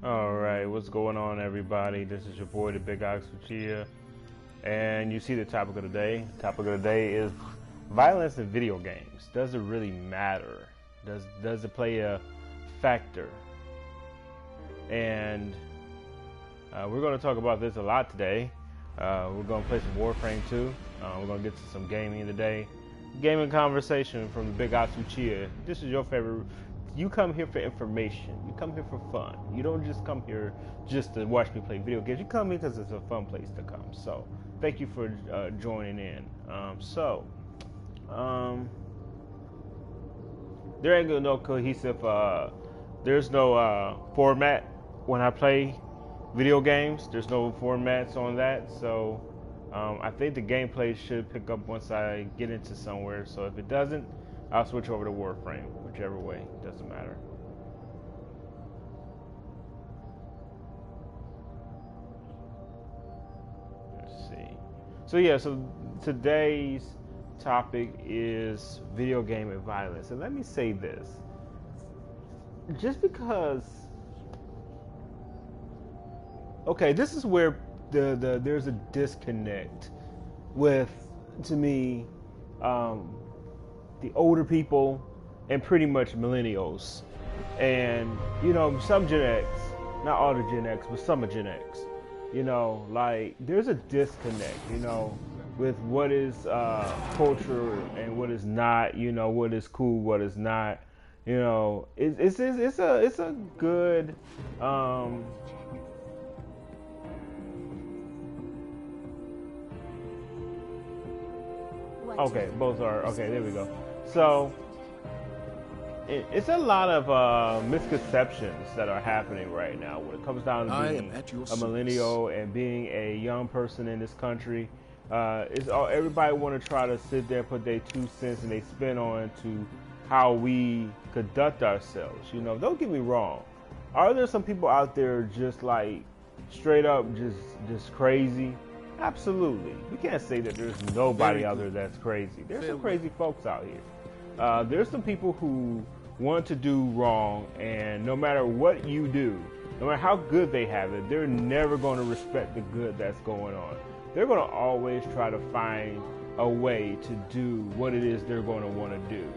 All right, what's going on, everybody? This is your boy, the Big Ox Uchiha, and you see the topic of the day. The topic of the day is violence in video games. Does it really matter? Does it play a factor? And we're going to talk about this a lot today. We're going to play some Warframe 2. We're going to get to some gaming today. Gaming conversation from the Big Ox Uchiha. This is your favorite. You come here for information. You come here for fun. You don't just come here just to watch me play video games. You come here because it's a fun place to come. So, thank you for joining in. There ain't no cohesive. There's no format when I play video games. There's no formats on that. So, I think the gameplay should pick up once I get into somewhere. So if it doesn't, I'll switch over to Warframe, whichever way, doesn't matter. Let's see. So today's topic is video game and violence. And let me say this. Just because, okay, this is where there's a disconnect with, to me, the older people and pretty much millennials, and some Gen X, not all the Gen X, but some of Gen X. Like there's a disconnect, with what is culture and what is not. What is cool, what is not. It's a good. Okay, both are okay. There we go. So it's a lot of misconceptions that are happening right now when it comes down to being a millennial and being a young person in this country. It's all everybody want to try to sit there, put their 2 cents and they spin on to how we conduct ourselves. Don't get me wrong. Are there some people out there just like straight up just crazy? Absolutely. We can't say that there's nobody out there that's crazy. There's some crazy folks out here. There's some people who want to do wrong, and no matter what you do, no matter how good they have it, they're never going to respect the good that's going on. They're going to always try to find a way to do what it is they're going to want to do.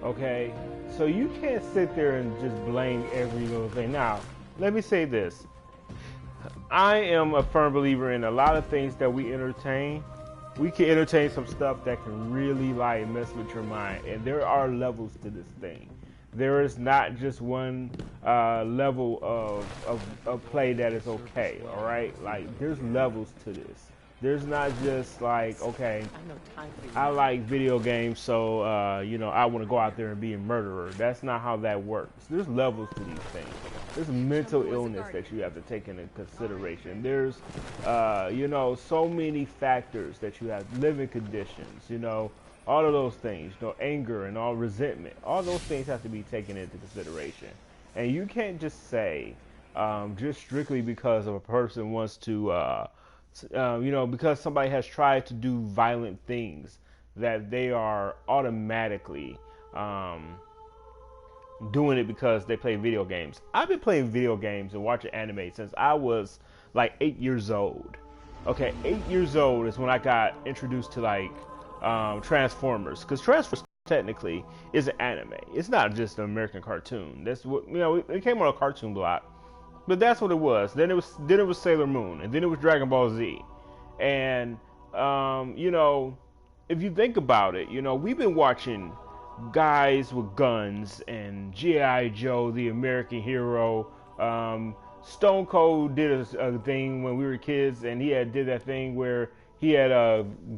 Okay? So you can't sit there and just blame every little thing. Now, let me say this. I am a firm believer in a lot of things that we entertain. We can entertain some stuff that can really like mess with your mind, and there are levels to this thing. There is not just one level of play that is okay. All right, like there's levels to this. There's not just like, okay, I like video games, so I want to go out there and be a murderer. That's not how that works. There's levels to these things. There's mental illness that you have to take into consideration. There's so many factors that you have, living conditions, all of those things, anger and all resentment. All those things have to be taken into consideration. And you can't just say, just strictly because of a person wants to because somebody has tried to do violent things, that they are automatically doing it because they play video games. I've been playing video games and watching anime since I was like 8 years old. Okay, 8 years old is when I got introduced to like Transformers, because Transformers technically is an anime. It's not just an American cartoon. That's what it came on a cartoon block. But that's what it was. Then it was Sailor Moon, and then it was Dragon Ball Z. And if you think about it, we've been watching guys with guns and G.I. Joe, the American hero. Stone Cold did a thing when we were kids, and he did that thing where he had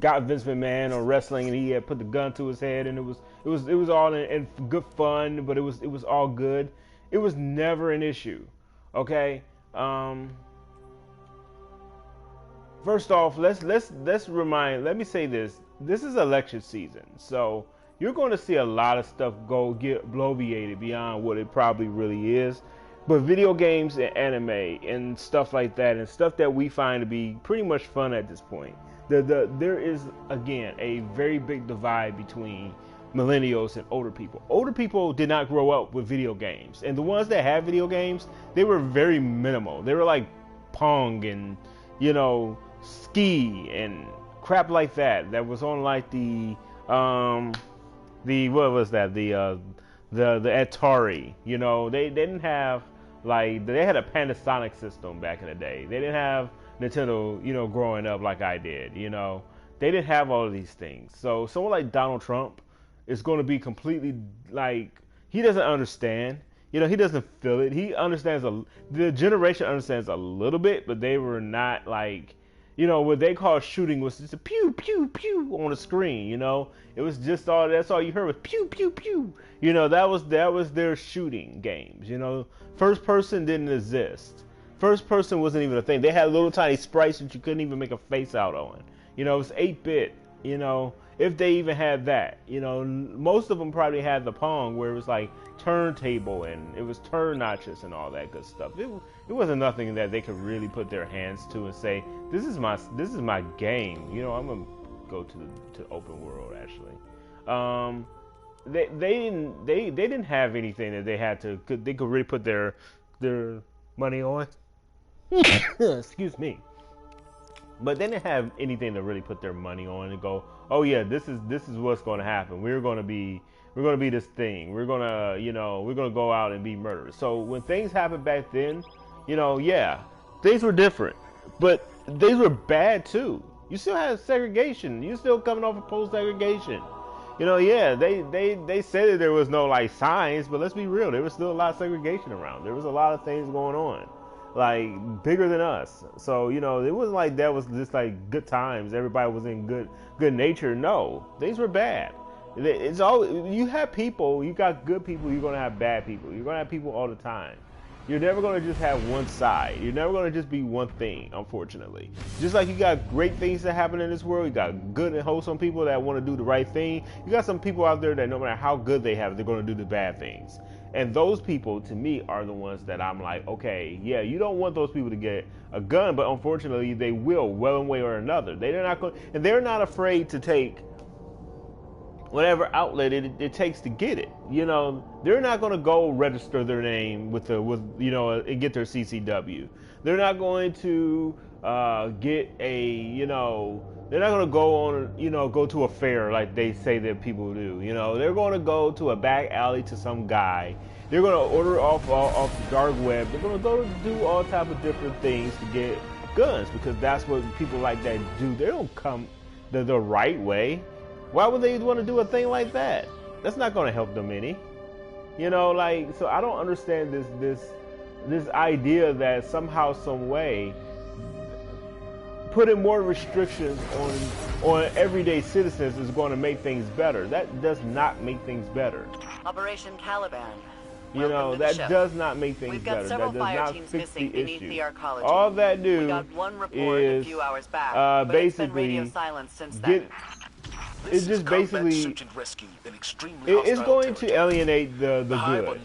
got Vince McMahon on wrestling, and he had put the gun to his head, and it was all in good fun, but it was all good. It was never an issue. Okay. First off, let me say this. This is election season, so you're going to see a lot of stuff get bloviated beyond what it probably really is. But video games and anime and stuff like that, and stuff that we find to be pretty much fun at this point, there is again a very big divide between millennials and older people. Older people did not grow up with video games, and the ones that had video games, they were very minimal. They were like Pong and, you know, Ski and crap like that. That was on like the what was that? The Atari. You know, they didn't have like, they had a Panasonic system back in the day. They didn't have Nintendo, you know, growing up like I did. You know, they didn't have all of these things. So someone like Donald Trump is going to be completely like, he doesn't understand. You know, he doesn't feel it. He understands the generation understands a little bit, but they were not like, you know, what they call shooting was just a pew pew pew on the screen. You know, it was just that's all you heard was pew pew pew. You know, that was their shooting games. You know, first person didn't exist. First person wasn't even a thing. They had little tiny sprites that you couldn't even make a face out on. You know, it was 8-bit. You know, if they even had that. You know, most of them probably had the Pong where it was like turntable and it was turn notches and all that good stuff. It wasn't nothing that they could really put their hands to and say, this is my game. You know, I'm gonna go to open world actually. They didn't have anything that they had to they could really put their money on. Excuse me. But they didn't have anything to really put their money on and go, oh yeah, this is what's going to happen. We're going to be this thing. We're going to go out and be murderers. So when things happened back then, you know, yeah, things were different, but things were bad too. You still had segregation. You still coming off of post-segregation. You know, yeah, they said that there was no like signs, but let's be real, there was still a lot of segregation around. There was a lot of things going on, like bigger than us. So, you know, it wasn't like that was just like good times. Everybody was in good nature. No, things were bad. It's all, you have people, you got good people, you're gonna have bad people. You're gonna have people all the time. You're never going to just have one side. You're never going to just be one thing, unfortunately. Just like you got great things that happen in this world, you got good and wholesome people that want to do the right thing. You got some people out there that no matter how good they have, they're going to do the bad things. And those people, to me, are the ones that I'm like, okay, yeah, you don't want those people to get a gun, but unfortunately they will, one way or another. They're not afraid to take whatever outlet it takes to get it. You know, they're not going to go register their name with you know, and get their CCW. They're not going to get a, you know, they're not going to go on, you know, go to a fair like they say that people do. You know, they're going to go to a back alley to some guy. They're going to order off the dark web. They're going to go do all type of different things to get guns, because that's what people like that do. They don't come the right way. Why would they want to do a thing like that? That's not going to help them any. You know, like, so I don't understand this idea that somehow, some way, putting more restrictions on everyday citizens is going to make things better. That does not make things better. Operation Caliban. You know, that does not make things better. That does not fix the issue. All that do is basically it's just basically it's going to alienate the good,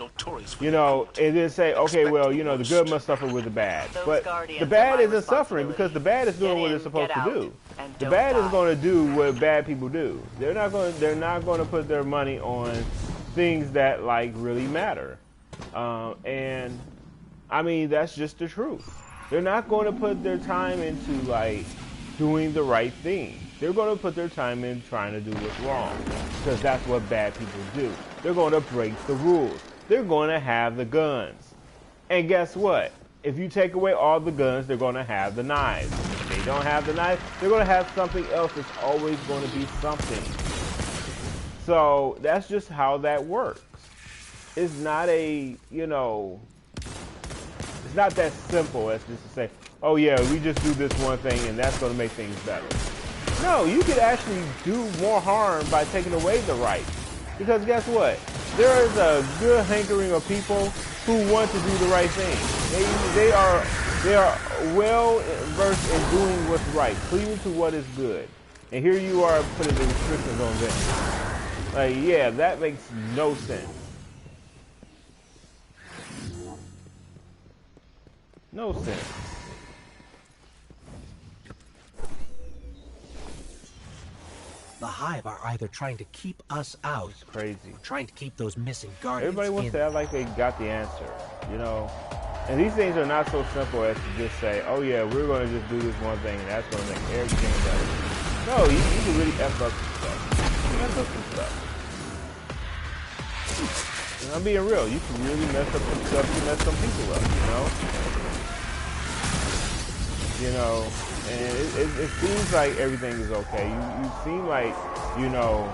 you know, and then say, okay, well, you know, the good must suffer with the bad, but the bad isn't suffering because the bad is doing what it's supposed to do. The bad is going to do what bad people do. They're not going to put their money on things that like really matter, and I mean, that's just the truth. They're not going to put their time into like doing the right thing. They're going to put their time in trying to do what's wrong, because that's what bad people do. They're going to break the rules. They're going to have the guns. And guess what? If you take away all the guns, they're going to have the knives. If they don't have the knives, they're going to have something else. It's always going to be something. So that's just how that works. It's not a, you know, it's not that simple as just to say, oh yeah, we just do this one thing and that's going to make things better. No, you could actually do more harm by taking away the rights. Because guess what? There is a good hankering of people who want to do the right thing. They are well versed in doing what's right, cleaving to what is good. And here you are putting the restrictions on them. Like, yeah, that makes no sense. No sense. The Hive are either trying to keep us out, it's crazy, or trying to keep those missing guardians. Everybody wants to act like they got the answer, you know. And these things are not so simple as to just say, "Oh yeah, we're going to just do this one thing, and that's going to make everything better." No, you can really F up some stuff. You mess up some stuff. And I'm being real. You can really mess up some stuff to mess some people up, you know. You know, and it seems like everything is okay. You seem like, you know,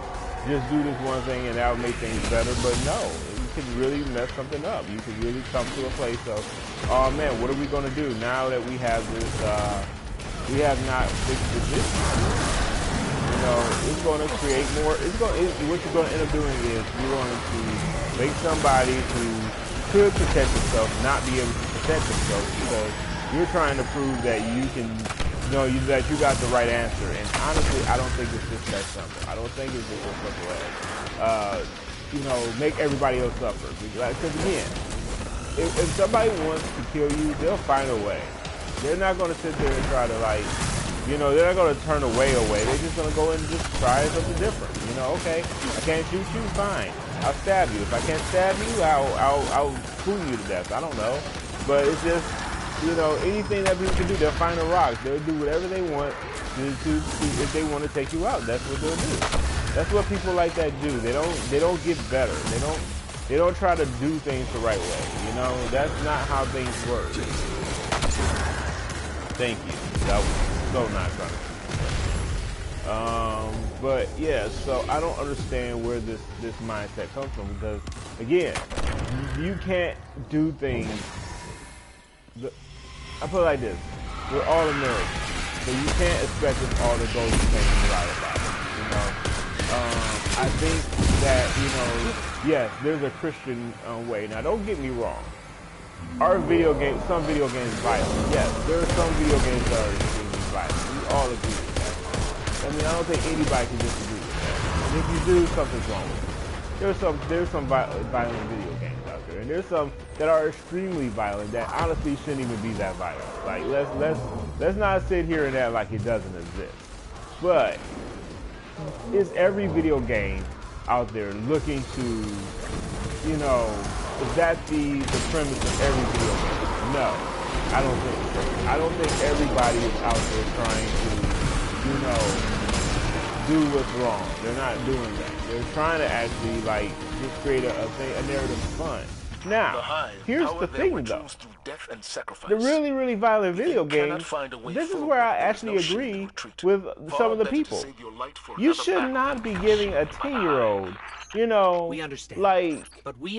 just do this one thing and that'll make things better, but no, you can really mess something up. You can really come to a place of, oh man, what are we going to do now that we have this, we have not fixed this issue? You know, it's going to create more, what you're going to end up doing is you're going to make somebody who could protect themselves not be able to protect themselves because you're trying to prove that you can, that you got the right answer. And honestly, I don't think it's just that simple. I don't think it's just as simple as, make everybody else suffer. Because again, if somebody wants to kill you, they'll find a way. They're not going to sit there and try to they're not going to turn away. They're just going to go and just try something different. Okay, I can't shoot you, fine. I'll stab you. If I can't stab you, I'll fool you to death. I don't know. But it's just, anything that people can do, they'll find a rock. They'll do whatever they want to if they want to take you out. That's what they'll do. That's what people like that do. They don't get better. They don't try to do things the right way. That's not how things work. Thank you. That was so not funny. But yeah, so I don't understand where this mindset comes from because, again, you can't do things. I put it like this: we're all Americans, so you can't expect us all to go the same route about it. I think that yes, there's a Christian way. Now, don't get me wrong. Some video games violent. Yes, there are some video games that are extremely violent. We all agree with that. I mean, I don't think anybody can disagree with that. And if you do, something's wrong with it. There's some violent video games out there, and there's some that are extremely violent that honestly shouldn't even be that violent. Like let's not sit here and act like it doesn't exist. But is every video game out there looking to, is that the premise of every video game? No, I don't think so. I don't think everybody is out there trying to, do what's wrong. They're not doing that. They're trying to actually just create a narrative of fun. Now, here's the thing though. The really, really violent video games, this is where I actually agree with some of the people. You should not be giving a 10-year-old,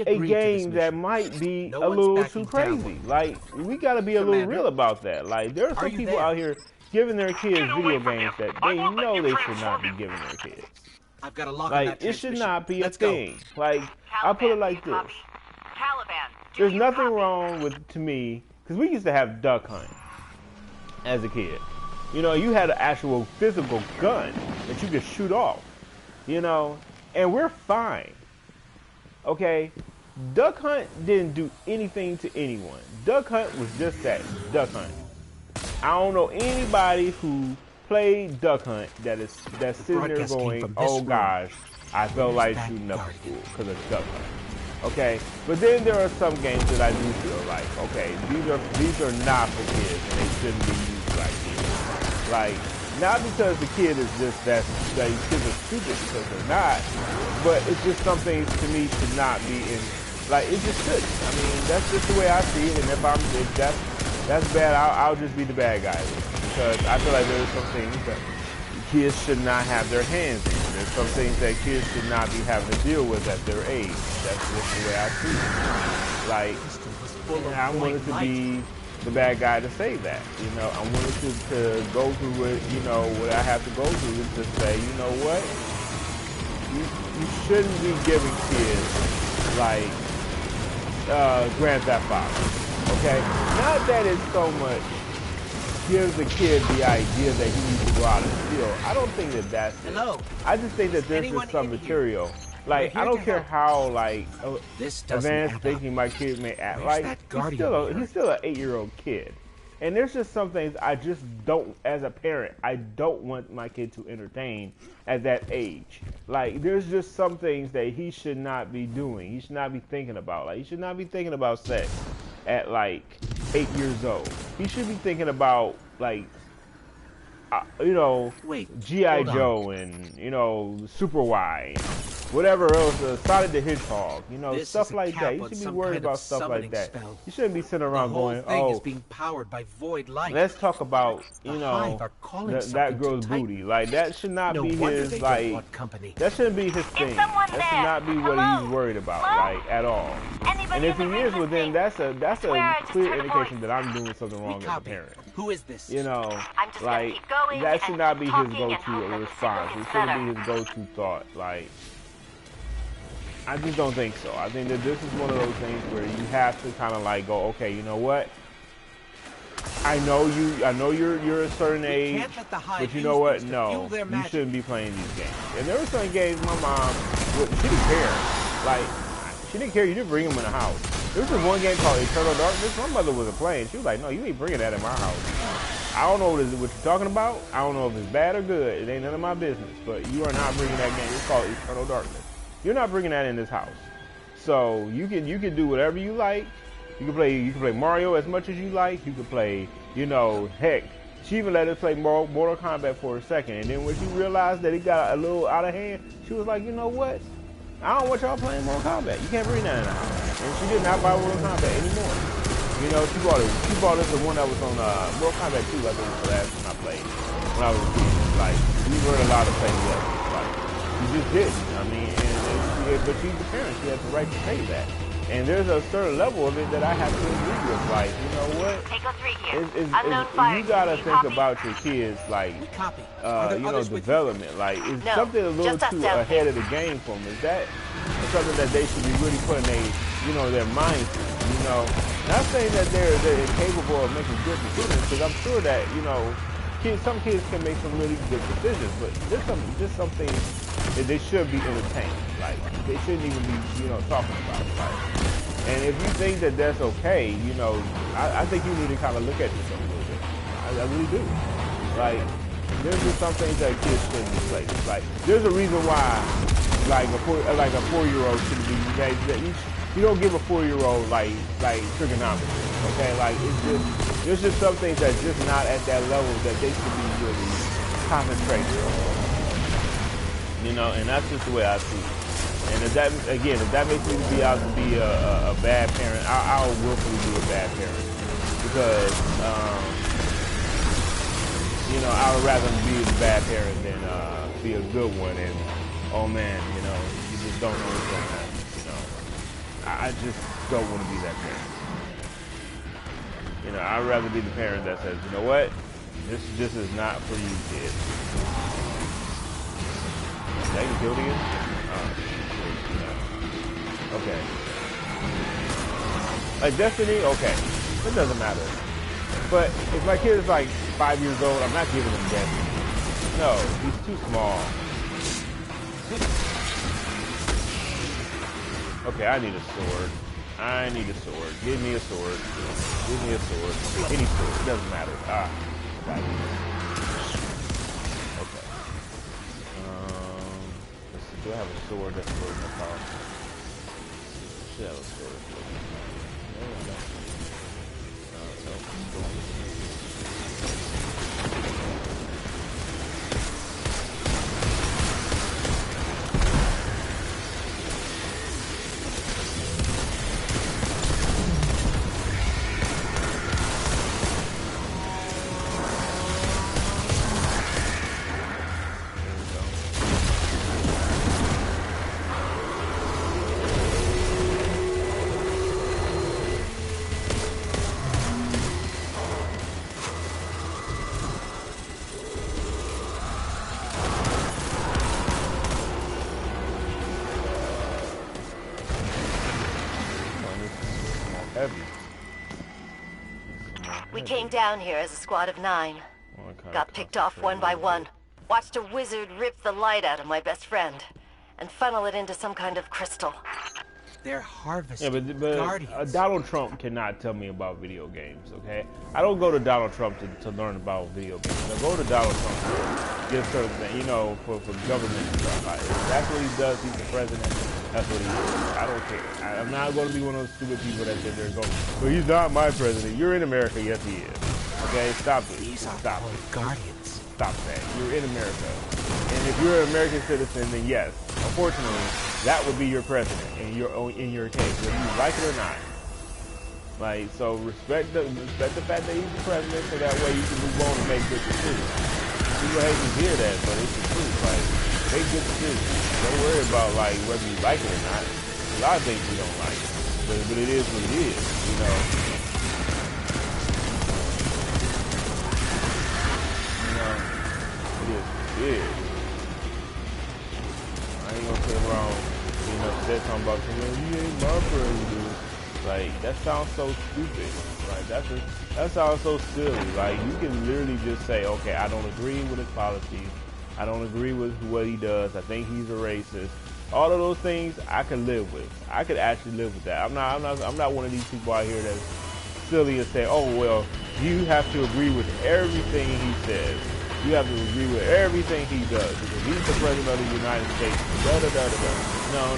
a game that might be a little too crazy. We gotta be a little real about that. There are some people out here giving their kids video games that they know they should not be giving their kids. I've got a lock on that it should not be a Let's thing. I'll put it like this. There's nothing wrong to me, because we used to have duck hunt as a kid. You had an actual physical gun that you could shoot off, and we're fine. Okay? Duck hunt didn't do anything to anyone. Duck hunt was just that, duck hunt. I don't know anybody who played duck hunt that's sitting there going, oh gosh, I felt like shooting up a school because of duck hunt. Okay, but then there are some games that I do feel like, okay, these are not for kids and they shouldn't be used like this. Not because the kid is just that kids are stupid because they're not, but it's just some things to me should not be in, it just shouldn't. I mean, that's just the way I see it, and if that's bad, I'll just be the bad guy because I feel like there's some things that kids should not have their hands in. There's some things that kids should not be having to deal with at their age. That's just the way I see it. I wanted to be the bad guy to say that. I wanted to go through it, what I have to go through is to say, you know what? You shouldn't be giving kids Grand Theft Auto. Okay? Not that it's so much gives the kid the idea that he needs to go out and steal. I don't think that's it. I just think that there's just some material. I don't care how advanced thinking my kid may act. He's still an 8-year-old kid. And there's just some things I just don't, as a parent, I don't want my kid to entertain at that age. Like, there's just some things that he should not be doing. He should not be thinking about. Like, he should not be thinking about sex at, like, 8 years old. He should be thinking about, like, you know, G.I. Joe and, you know, Super Y, and whatever else, Sonic the Hedgehog, you know, stuff like that. You should be worried about stuff like that. You shouldn't be sitting around going, oh, is being powered by void light. Let's talk about, you know, that girl's booty. Like, that should not be his, like, that shouldn't be his thing. That should not be what he's worried about, like, at all. And if he is, well, then that's a clear indication that I'm doing something wrong as a parent. Who is this? You know, like, that should not be his go-to response. It shouldn't be his go-to thought. Like, I just don't think so. I think that this is one of those things where you have to kind of like go, okay, you know what? I know you're a certain age, but you know what? No, you shouldn't be playing these games. And there were certain games my mom, she didn't care. Like, she didn't care. You didn't bring them in the house. There was this one game called Eternal Darkness. My mother wasn't playing. She was like, no, you ain't bringing that in my house. I don't know what you're talking about. I don't know if it's bad or good. It ain't none of my business. But you are not bringing that game. It's called Eternal Darkness. You're not bringing that in this house. So you can do whatever you like. You can play Mario as much as you like. You can play, you know, heck, she even let us play Mortal Kombat for a second. And then when she realized that it got a little out of hand, she was like, you know what? I don't want y'all playing Mortal Kombat. You can't bring that in the house. And she did not buy Mortal Kombat anymore. You know, she bought us the one that was on Mortal Kombat 2, I think was the last one I played when I was a kid. Like, we weren't allowed to play together. Like, she just didn't. I mean, but she's the parent. She has the right to say that. And there's a certain level of it that I have to agree with. Like, you know what? You gotta think about your kids, like, you know, development. Like, is something a little too ahead of the game for them? Is that something that they should be really putting their minds to? You know, not saying that they're incapable of making good decisions, because I'm sure that, you know, some kids can make some really good decisions, but there's some things that they should be entertained. Like, they shouldn't even be, you know, talking about it. Like, and if you think that that's okay, you know, I think you need to kind of look at yourself a little bit. I really do. Like, there's just some things that kids shouldn't be playing. Like, there's a reason why, like a 4-year-old shouldn't be. You don't give a 4-year-old like trigonometry. Okay, like there's just some things that's just not at that level that they should be really concentrating on. You know, and that's just the way I see it. And if that makes me be out to be a bad parent, I'll willfully be a bad parent, because you know, I would rather be a bad parent than be a good one. And oh man, you know, you just don't know what's going to happen. You know, I just don't want to be that parent. You know, I'd rather be the parent that says, you know what, this is not for you, kid. They can kill you? Okay. Like Destiny? Okay. It doesn't matter. But if my kid is like 5 years old, I'm not giving him Destiny. No, he's too small. Okay, I need a sword. I need a sword. Give me a sword. Give me a sword. Any sword. It doesn't matter. Got it. Okay. Let's see. Do I have a sword that's loading my car? Should have a sword that's loading my car. No, I don't. We came down here as a squad of 9. Got picked off one by one. Watched a wizard rip the light out of my best friend and funnel it into some kind of crystal. They're harvesting guardians. Donald Trump cannot tell me about video games, okay? I don't go to Donald Trump to learn about video games. I go to Donald Trump to get certain things, you know, for government and stuff. If that's what he does, he's the president. That's what he is. I don't care. I'm not going to be one of those stupid people that sit there and go, well, he's not my president. You're in America. Yes, he is. Okay? Stop it. Stop it. Guardians. Stop that. You're in America. And if you're an American citizen, then yes, unfortunately, that would be your president in your case, whether you like it or not. Like, so respect the fact that he's the president, so that way you can move on and make good decisions. People hate to hear that, but it's the truth. Like, make good decisions. Don't worry about like whether you like it or not. A lot of things you don't like, but it is what it is, you know. It is. I ain't gonna sit around, you know, say something about, well, he ain't my president. Like, that sounds so stupid. Like, that sounds so silly. Like, you can literally just say, okay, I don't agree with his policies. I don't agree with what he does. I think he's a racist. All of those things I can live with. I could actually live with that. I'm not one of these people out here that's silly and say, oh well, you have to agree with everything he says. You have to agree with everything he does because he's the president of the United States. Da da da da da. No.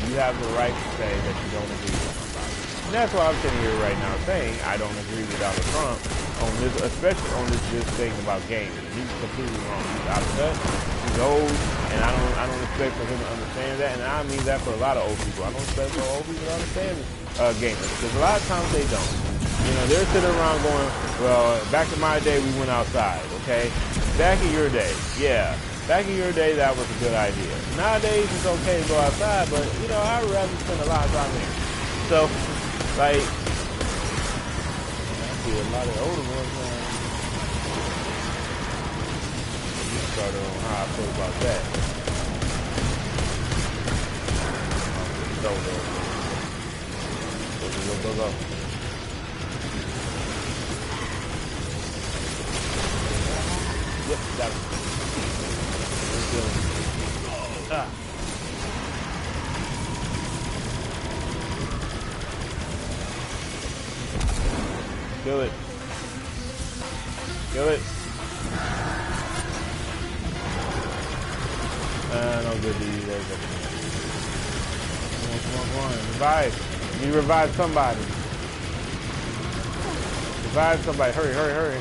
You have the right to say that you don't agree with somebody. And that's why I'm sitting here right now saying I don't agree with Donald Trump on this, especially on this thing about gaming. He's completely wrong. He's out of touch. He's old, and I don't expect for him to understand that. And I mean that for a lot of old people. I don't expect for old people to understand gaming because a lot of times they don't. You know, they're sitting around going, well, back in my day, we went outside, okay? Back in your day, yeah. Back in your day, that was a good idea. Nowadays, it's okay to go outside, but, you know, I'd rather spend a lot of time here. So, like, I see a lot of older ones, man. You started on how I feel about that. Go. Yep, got it. Kill it. No good to you guys. Come on. Revive. You revive somebody. Hurry.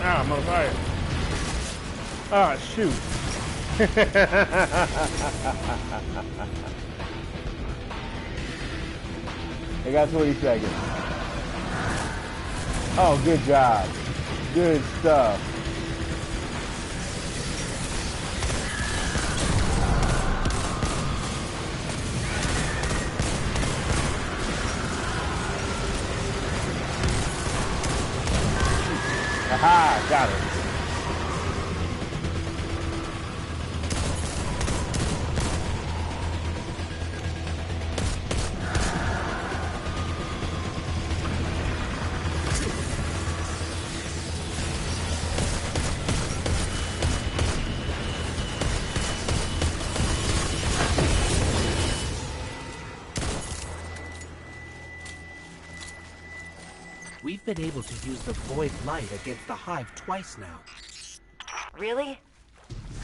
I'm on fire. Ah, shoot. I got 20 seconds. Oh, good job. Good stuff. Aha, got it. We've been able to use the void light against the hive twice now. Really?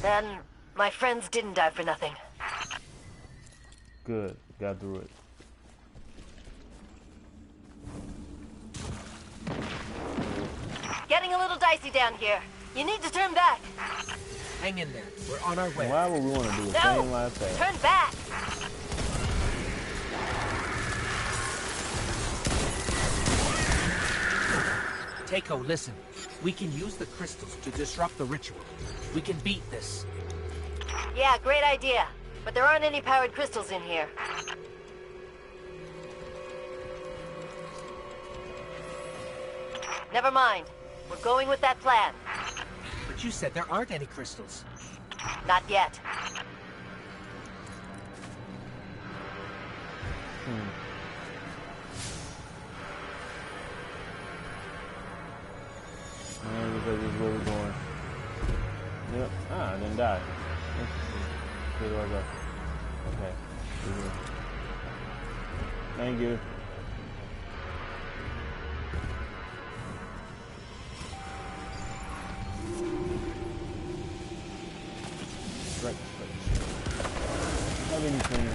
Then my friends didn't die for nothing. Good. Got through it. Getting a little dicey down here. You need to turn back. Hang in there. We're on our way. Why would we want to do the same last thing? Turn back. Takeo, listen. We can use the crystals to disrupt the ritual. We can beat this. Yeah, great idea. But there aren't any powered crystals in here. Never mind. We're going with that plan. But you said there aren't any crystals. Not yet. die. Where do I go? Okay. Thank you. Right. Have anything?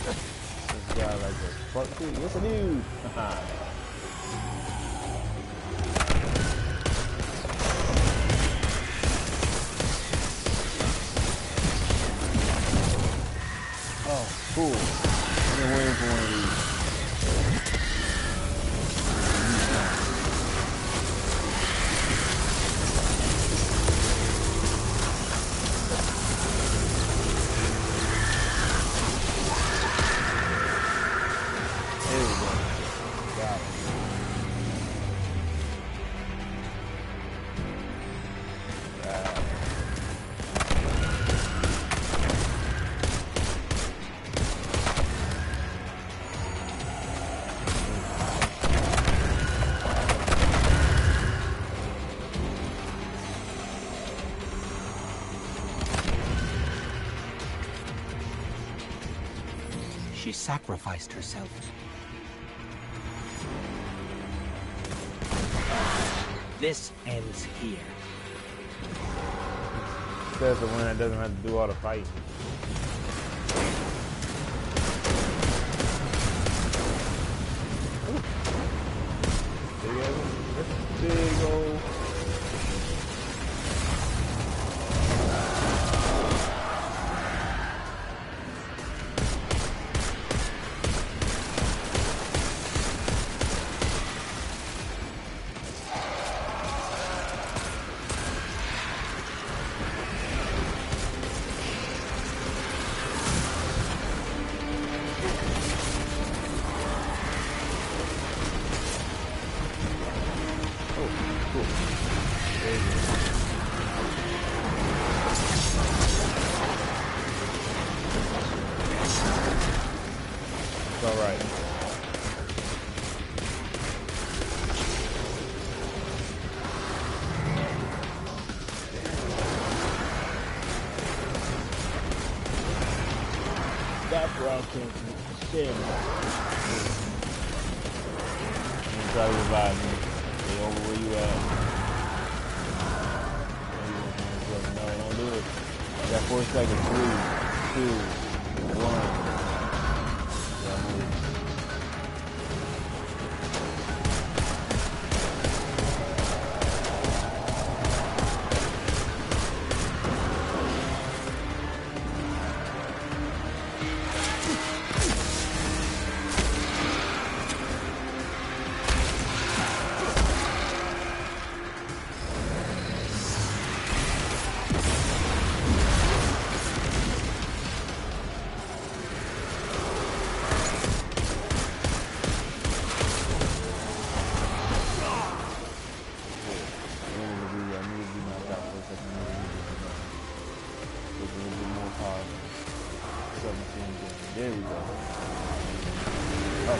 This guy like a fuck food. Yes, I do. Oh, cool. I've been waiting for one of these. She sacrificed herself. This ends here. There's the one that doesn't have to do all the fighting. Big old. Shit. Try to revive me. Stay over where you at. No, don't do it. You got 4 seconds. 3, 2, 1. There we go. Oh.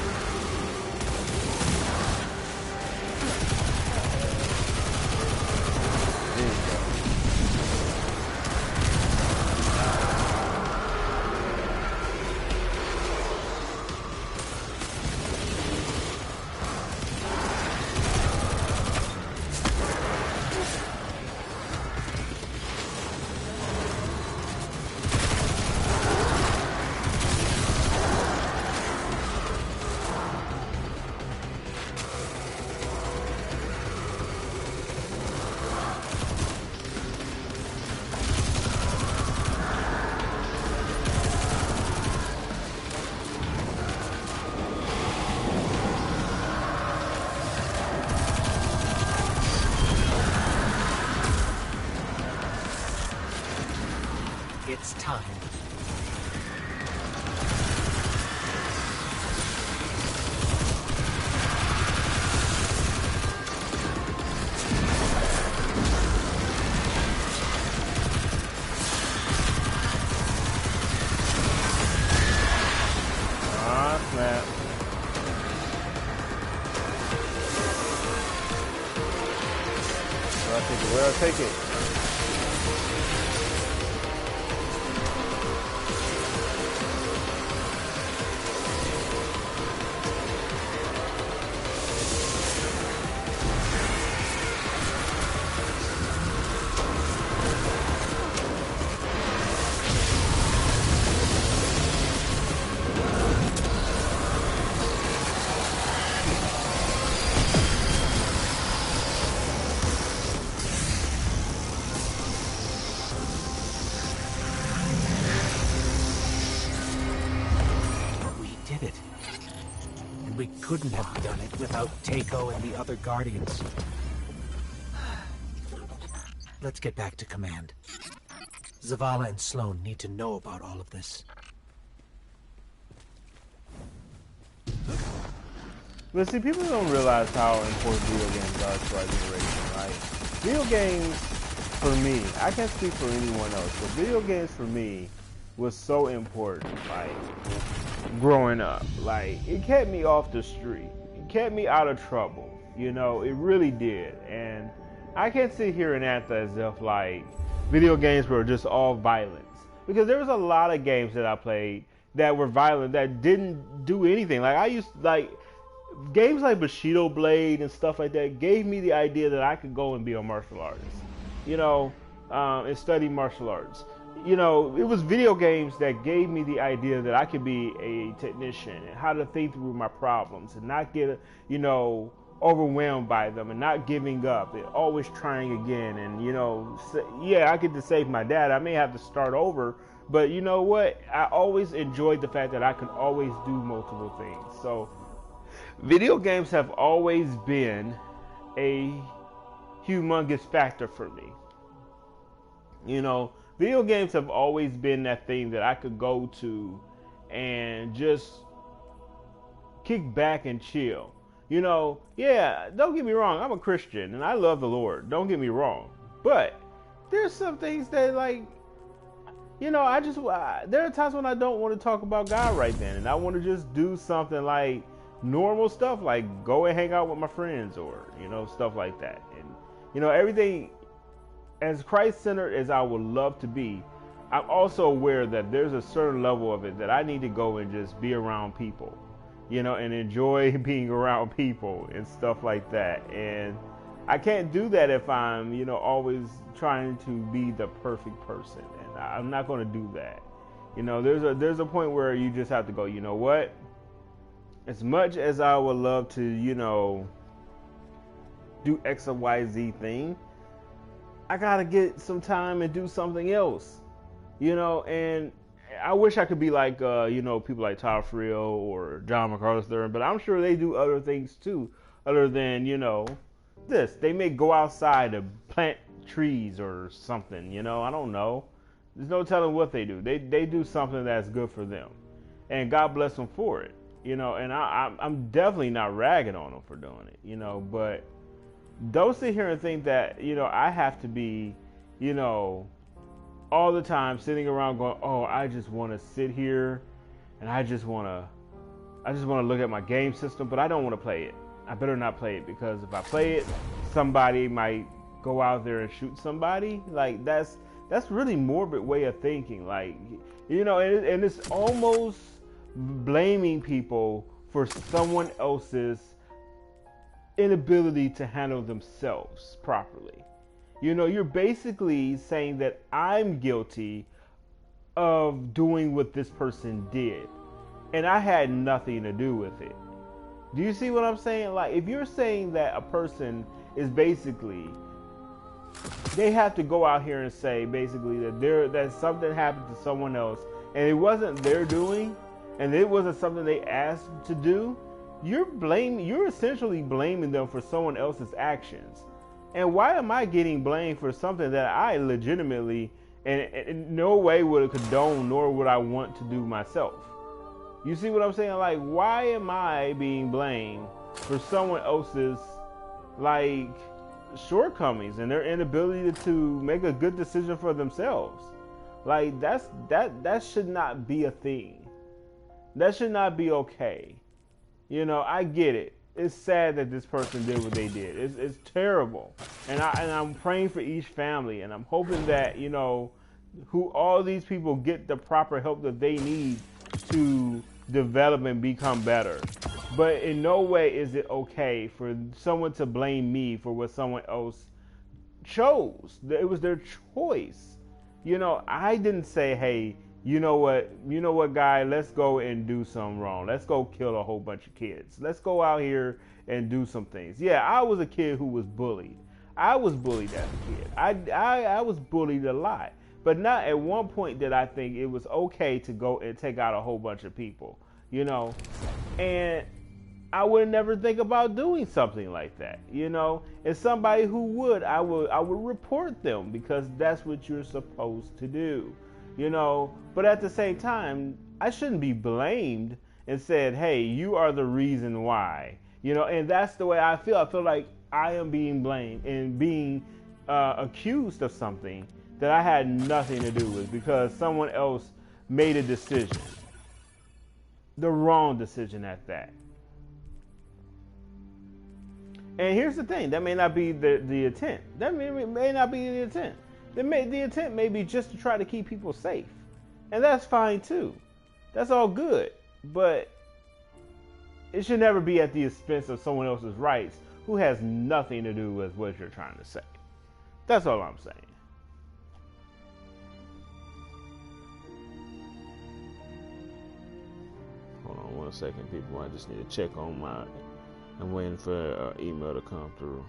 It's time. Where I take it? Couldn't have done it without Takeo and the other Guardians. Let's get back to command. Zavala and Sloan need to know about all of this. But see, people don't realize how important video games are to our generation, right? Video games, for me, I can't speak for anyone else, but video games for me was so important, like, growing up. Like, it kept me off the street. It kept me out of trouble. You know, it really did. And I can't sit here and act as if, like, video games were just all violence. Because there was a lot of games that I played that were violent, that didn't do anything. Like, I used, like, games like Bushido Blade and stuff like that gave me the idea that I could go and be a martial artist. You know, and study martial arts. You know, it was video games that gave me the idea that I could be a technician and how to think through my problems and not get, you know, overwhelmed by them and not giving up and always trying again. And, you know, yeah, I get to save my dad. I may have to start over, but you know what? I always enjoyed the fact that I could always do multiple things. So video games have always been a humongous factor for me. You know, video games have always been that thing that I could go to and just kick back and chill. You know, yeah, don't get me wrong, I'm a Christian and I love the Lord. Don't get me wrong. But there's some things that, like, you know, there are times when I don't want to talk about God right then. And I want to just do something like normal stuff, like go and hang out with my friends or, you know, stuff like that. And, you know, everything, as Christ-centered as I would love to be, I'm also aware that there's a certain level of it that I need to go and just be around people, you know, and enjoy being around people and stuff like that. And I can't do that if I'm, you know, always trying to be the perfect person. And I'm not going to do that. You know, there's a point where you just have to go, you know what? As much as I would love to, you know, do X or Y, Z thing, I gotta get some time and do something else, you know. And I wish I could be like, you know, people like Todd Friel or John MacArthur, but I'm sure they do other things too, other than, you know, this. They may go outside and plant trees or something, you know. I don't know. There's no telling what they do. They do something that's good for them, and God bless them for it, you know. And I'm definitely not ragging on them for doing it, you know, but don't sit here and think that, you know, I have to be, you know, all the time sitting around going, oh, I just want to sit here and I just want to look at my game system, but I don't want to play it. I better not play it, because if I play it, somebody might go out there and shoot somebody. Like, that's really morbid way of thinking. Like, you know, and it's almost blaming people for someone else's inability to handle themselves properly. You know, you're basically saying that I'm guilty of doing what this person did, and I had nothing to do with it. Do you see what I'm saying? Like, if you're saying that a person is basically, they have to go out here and say basically that something happened to someone else and it wasn't their doing, and it wasn't something they asked to do, you're essentially blaming them for someone else's actions. And why am I getting blamed for something that I legitimately and in no way would condone, nor would I want to do myself? You see what I'm saying? Like, why am I being blamed for someone else's, like, shortcomings and their inability to make a good decision for themselves? Like, that should not be a thing. That should not be okay. You know, I get it. it's sad that this person did what they did. It's terrible, and I'm praying for each family, and I'm hoping that who all these people get the proper help that they need to develop and become better. But in no way is it okay for someone to blame me for what someone else chose. It was their choice. I didn't say, hey, you know what, guy, let's go and do something wrong. Let's go kill a whole bunch of kids. Let's go out here and do some things. Yeah, I was a kid who was bullied. I was bullied as a kid. I was bullied a lot. But not at one point did I think it was okay to go and take out a whole bunch of people, and I would never think about doing something like that, And somebody who would, I would report them, because that's what you're supposed to do, But at the same time, I shouldn't be blamed and said, hey, you are the reason why, And that's the way I feel. I feel like I am being blamed and being accused of something that I had nothing to do with, because someone else made a decision, the wrong decision at that. And here's the thing, that may not be the intent. That may not be the intent. The intent may be just to try to keep people safe. And that's fine too. That's all good. But it should never be at the expense of someone else's rights who has nothing to do with what you're trying to say. That's all I'm saying. Hold on 1 second, people. I just need to check on my... I'm waiting for an email to come through.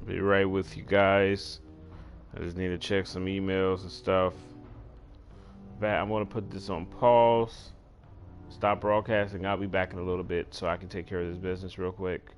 Be right with you guys. I just need to check some emails and stuff. I'm going to put this on pause. Stop broadcasting. I'll be back in a little bit so I can take care of this business real quick.